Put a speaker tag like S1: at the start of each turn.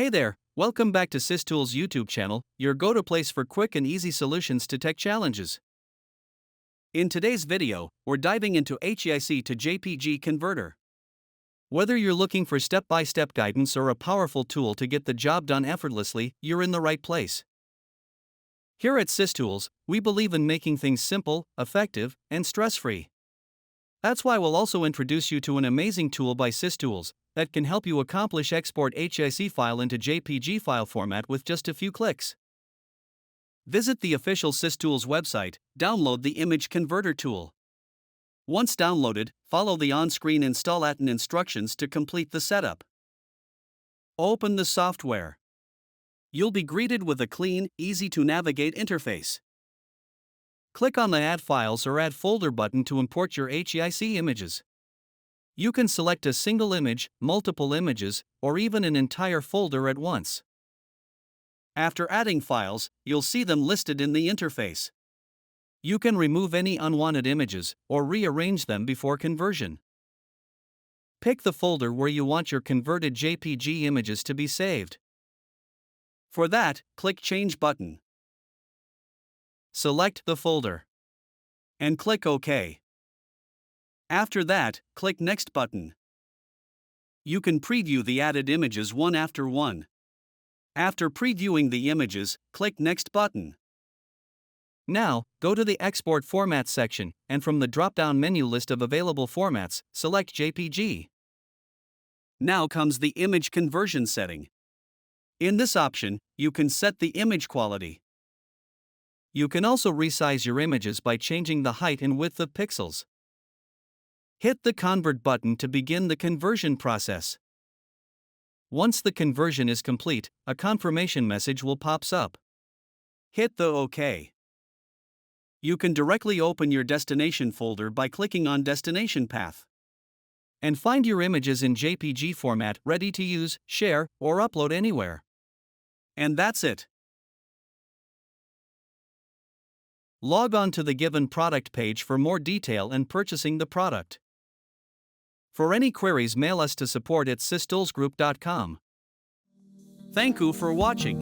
S1: Hey there, welcome back to SysTools YouTube channel, your go-to place for quick and easy solutions to tech challenges. In today's video, we're diving into HEIC to JPG converter. Whether you're looking for step-by-step guidance or a powerful tool to get the job done effortlessly, you're in the right place. Here at SysTools, we believe in making things simple, effective, and stress-free. That's why we'll also introduce you to an amazing tool by SysTools that can help you export HEIC file into JPG file format with just a few clicks. Visit the official SysTools website, download the Image Converter tool. Once downloaded, follow the on-screen install instructions to complete the setup. Open the software. You'll be greeted with a clean, easy-to-navigate interface. Click on the Add Files or Add Folder button to import your HEIC images. You can select a single image, multiple images, or even an entire folder at once. After adding files, you'll see them listed in the interface. You can remove any unwanted images or rearrange them before conversion. Pick the folder where you want your converted JPG images to be saved. For that, click Change button. Select the folder and click OK. After that, click Next button. You can preview the added images one after one. After previewing the images, click Next button. Now, go to the Export Format section, and from the drop-down menu list of available formats, select JPG. Now comes the image conversion setting. In this option, you can set the image quality. You can also resize your images by changing the height and width of pixels. Hit the Convert button to begin the conversion process. Once the conversion is complete, a confirmation message will pop up. Hit the OK. You can directly open your destination folder by clicking on Destination Path. And find your images in JPG format ready to use, share, or upload anywhere. And that's it. Log on to the given product page for more detail and purchasing the product. For any queries, mail us to support@systoolsgroup.com. Thank you for watching.